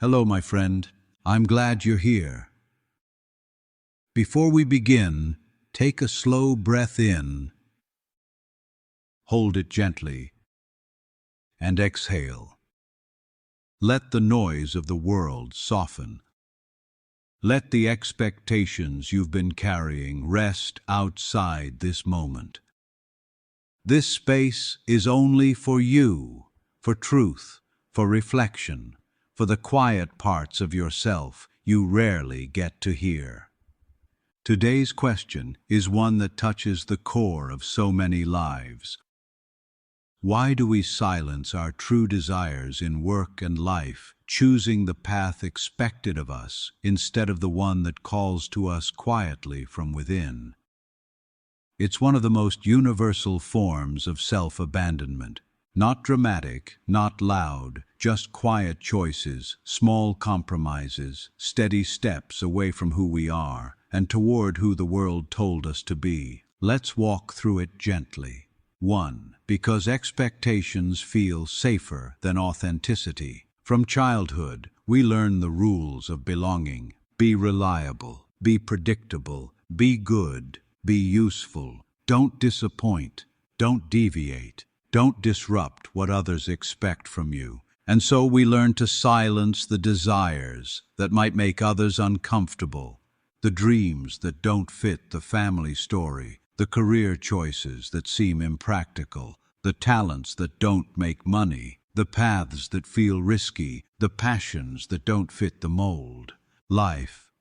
Hello, my friend. I'm glad you're here. Before we begin, take a slow breath in, hold it gently, and exhale. Let the noise of the world soften. Let the expectations you've been carrying rest outside this moment. This space is only for you, for truth, for reflection, for the quiet parts of yourself you rarely get to hear. Today's question is one that touches the core of so many lives. Why do we silence our true desires in work and life, choosing the path expected of us instead of the one that calls to us quietly from within? It's one of the most universal forms of self-abandonment. Not dramatic, not loud, just quiet choices, small compromises, steady steps away from who we are and toward who the world told us to be. Let's walk through it gently. 1. Because expectations feel safer than authenticity. From childhood, we learn the rules of belonging. Be reliable, be predictable, be good, be useful. Don't disappoint, don't deviate. Don't disrupt what others expect from you. And so we learn to silence the desires that might make others uncomfortable, the dreams that don't fit the family story, the career choices that seem impractical, the talents that don't make money, the paths that feel risky, the passions that don't fit the mold. Life.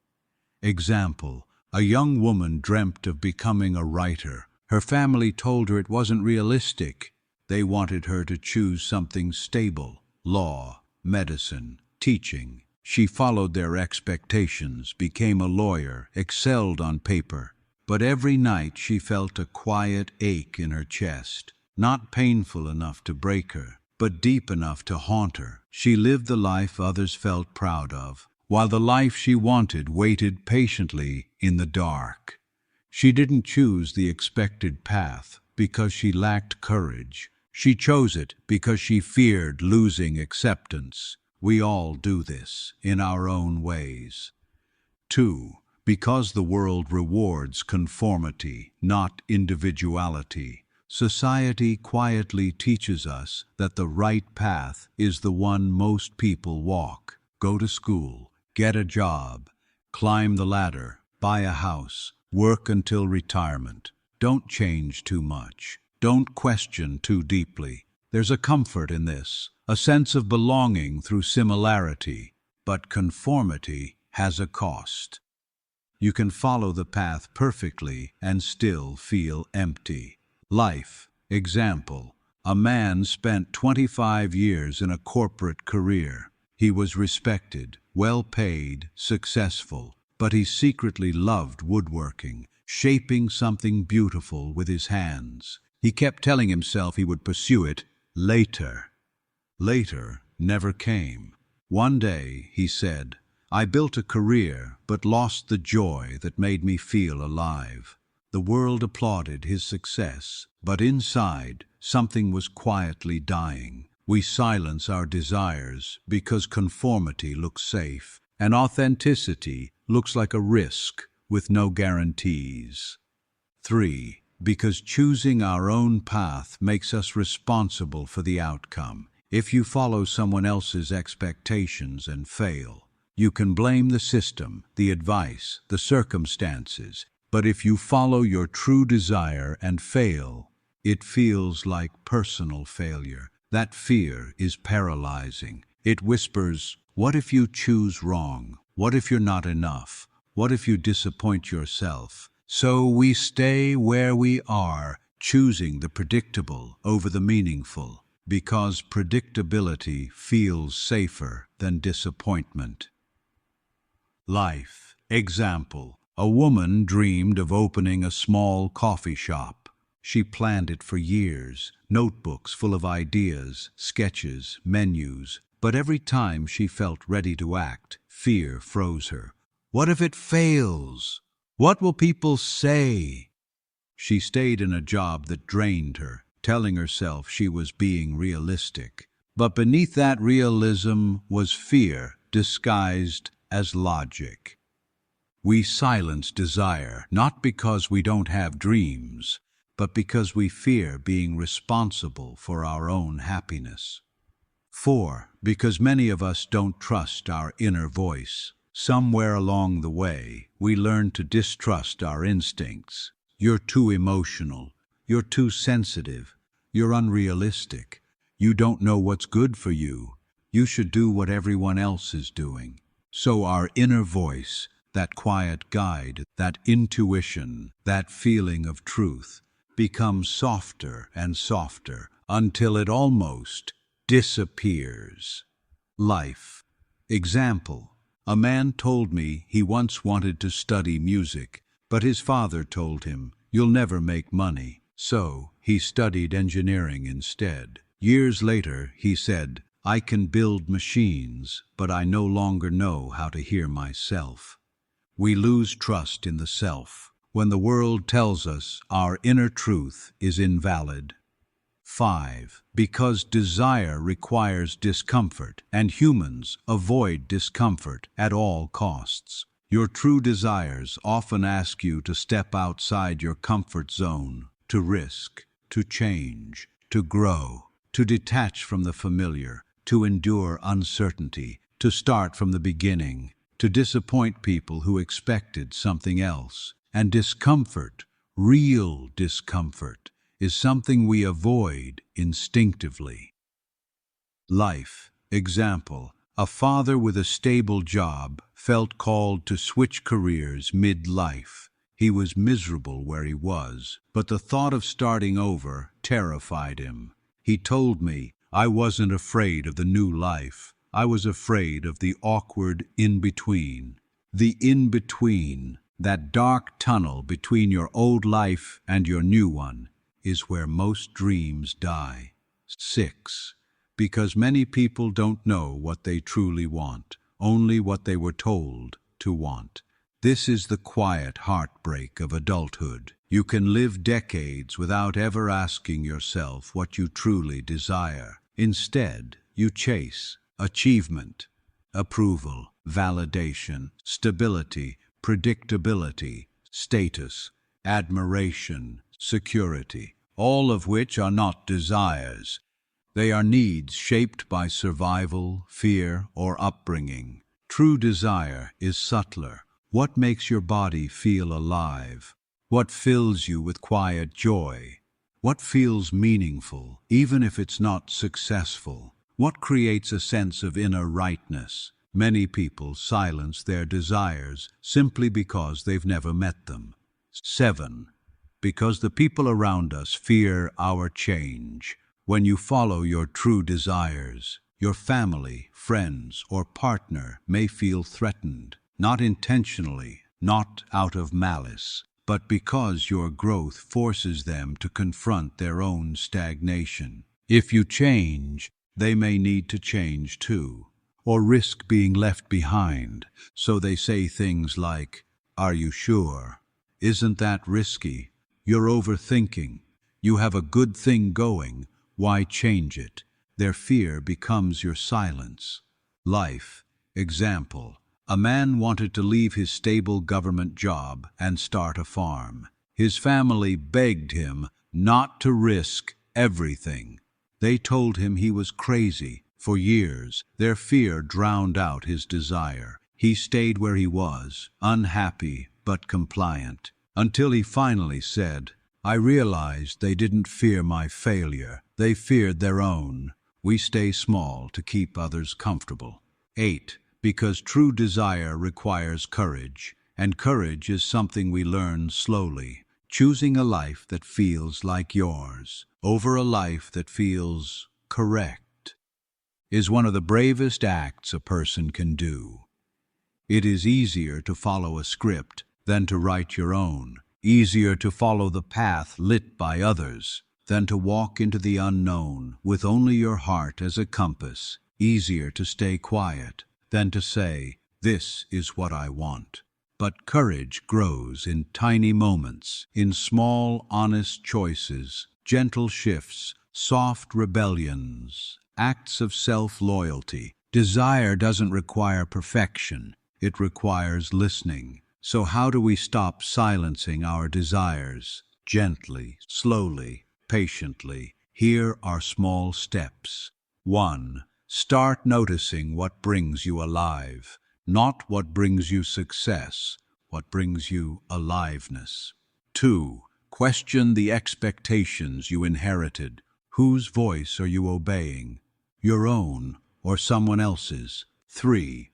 Example: a young woman dreamt of becoming a writer. Her family told her it wasn't realistic. They wanted her to choose something stable: law, medicine, teaching. She followed their expectations, became a lawyer, excelled on paper. But every night she felt a quiet ache in her chest, not painful enough to break her, but deep enough to haunt her. She lived the life others felt proud of, while the life she wanted waited patiently in the dark. She didn't choose the expected path because she lacked courage. She chose it because she feared losing acceptance. We all do this, in our own ways. 2. Because the world rewards conformity, not individuality. Society quietly teaches us that the right path is the one most people walk. Go to school, get a job, climb the ladder, buy a house, work until retirement. Don't change too much. Don't question too deeply. There's a comfort in this, a sense of belonging through similarity, but conformity has a cost. You can follow the path perfectly and still feel empty. Life. Example: a man spent 25 years in a corporate career. He was respected, well paid, successful, but he secretly loved woodworking, shaping something beautiful with his hands. He kept telling himself he would pursue it later. Later never came. One day he said, "I built a career, but lost the joy that made me feel alive." The world applauded his success, but inside, something was quietly dying. We silence our desires because conformity looks safe, and authenticity looks like a risk with no guarantees. 3. Because choosing our own path makes us responsible for the outcome. If you follow someone else's expectations and fail, you can blame the system, the advice, the circumstances. But if you follow your true desire and fail, it feels like personal failure. That fear is paralyzing. It whispers, what if you choose wrong? What if you're not enough? What if you disappoint yourself? So we stay where we are, choosing the predictable over the meaningful, because predictability feels safer than disappointment. Life. Example: a woman dreamed of opening a small coffee shop. She planned it for years, notebooks full of ideas, sketches, menus. But every time she felt ready to act, fear froze her. What if it fails? What will people say? She stayed in a job that drained her, telling herself she was being realistic. But beneath that realism was fear, disguised as logic. We silence desire not because we don't have dreams, but because we fear being responsible for our own happiness. 4. Because many of us don't trust our inner voice. Somewhere along the way, we learn to distrust our instincts. You're too emotional. You're too sensitive. You're unrealistic. You don't know what's good for you. You should do what everyone else is doing. So our inner voice, that quiet guide, that intuition, that feeling of truth, becomes softer and softer until it almost disappears. Life. Example. A man told me he once wanted to study music, but his father told him, "You'll never make money." So he studied engineering instead. Years later, he said, "I can build machines, but I no longer know how to hear myself." We lose trust in the self when the world tells us our inner truth is invalid. 5. Because desire requires discomfort, and humans avoid discomfort at all costs. Your true desires often ask you to step outside your comfort zone, to risk, to change, to grow, to detach from the familiar, to endure uncertainty, to start from the beginning, to disappoint people who expected something else. And discomfort, real discomfort, is something we avoid instinctively. Life. Example. A father with a stable job felt called to switch careers mid-life. He was miserable where he was, but the thought of starting over terrified him. He told me, "I wasn't afraid of the new life. I was afraid of the awkward in-between." The in-between, that dark tunnel between your old life and your new one, is where most dreams die. 6. Because many people don't know what they truly want, only what they were told to want. This is the quiet heartbreak of adulthood. You can live decades without ever asking yourself what you truly desire. Instead, you chase achievement, approval, validation, stability, predictability, status, admiration, security, all of which are not desires. They are needs shaped by survival, fear, or upbringing. True desire is subtler. What makes your body feel alive? What fills you with quiet joy? What feels meaningful, even if it's not successful? What creates a sense of inner rightness? Many people silence their desires simply because they've never met them. 7. Because the people around us fear our change. When you follow your true desires, your family, friends, or partner may feel threatened, not intentionally, not out of malice, but because your growth forces them to confront their own stagnation. If you change, they may need to change too, or risk being left behind, so they say things like, "Are you sure? Isn't that risky? You're overthinking. You have a good thing going. Why change it?" Their fear becomes your silence. Life. Example. A man wanted to leave his stable government job and start a farm. His family begged him not to risk everything. They told him he was crazy. For years, their fear drowned out his desire. He stayed where he was, unhappy but compliant, until he finally said, "I realized they didn't fear my failure. They feared their own." We stay small to keep others comfortable. 8. Because true desire requires courage, and courage is something we learn slowly. Choosing a life that feels like yours over a life that feels correct is one of the bravest acts a person can do. It is easier to follow a script than to write your own, easier to follow the path lit by others than to walk into the unknown with only your heart as a compass, easier to stay quiet than to say, "This is what I want." But courage grows in tiny moments, in small, honest choices, gentle shifts, soft rebellions, acts of self-loyalty. Desire doesn't require perfection, it requires listening. So how do we stop silencing our desires? Gently, slowly, patiently. Here are small steps. 1. Start noticing what brings you alive, not what brings you success, what brings you aliveness. 2. Question the expectations you inherited. Whose voice are you obeying? Your own or someone else's? 3.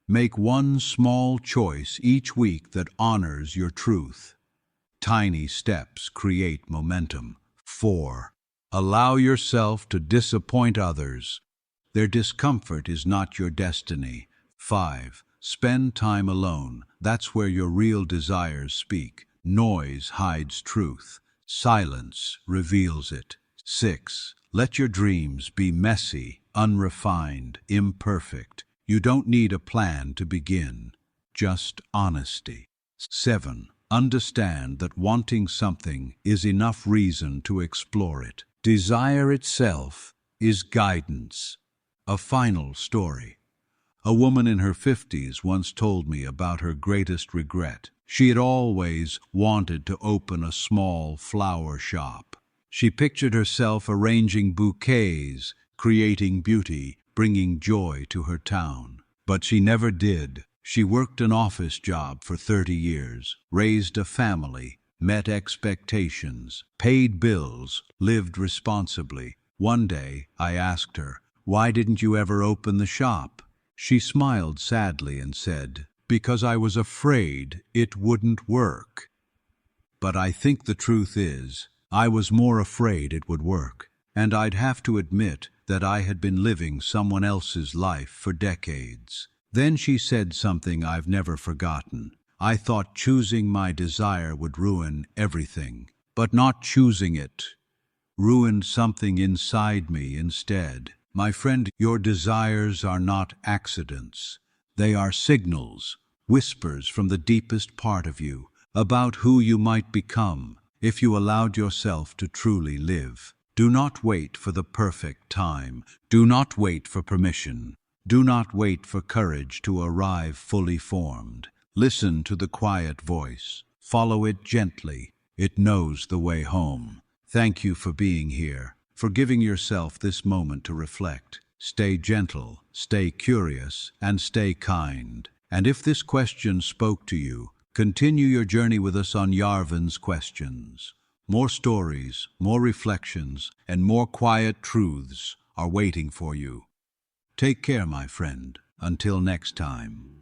Make one small choice each week that honors your truth. Tiny steps create momentum. 4. Allow yourself to disappoint others. Their discomfort is not your destiny. 5. Spend time alone. That's where your real desires speak. Noise hides truth. Silence reveals it. 6. Let your dreams be messy, unrefined, imperfect. You don't need a plan to begin, just honesty. 7. Understand that wanting something is enough reason to explore it. Desire itself is guidance. A final story. A woman in her 50s once told me about her greatest regret. She had always wanted to open a small flower shop. She pictured herself arranging bouquets, creating beauty, bringing joy to her town. But she never did. She worked an office job for 30 years, raised a family, met expectations, paid bills, lived responsibly. One day, I asked her, "Why didn't you ever open the shop?" She smiled sadly and said, "Because I was afraid it wouldn't work." But I think the truth is, I was more afraid it would work, and I'd have to admit that I had been living someone else's life for decades. Then she said something I've never forgotten. I thought choosing my desire would ruin everything, but not choosing it ruined something inside me instead. My friend, your desires are not accidents. They are signals, whispers from the deepest part of you, about who you might become if you allowed yourself to truly live. Do not wait for the perfect time. Do not wait for permission. Do not wait for courage to arrive fully formed. Listen to the quiet voice. Follow it gently. It knows the way home. Thank you for being here, for giving yourself this moment to reflect. Stay gentle, stay curious, and stay kind. And if this question spoke to you, continue your journey with us on Yarven's Questions. More stories, more reflections, and more quiet truths are waiting for you. Take care, my friend. Until next time.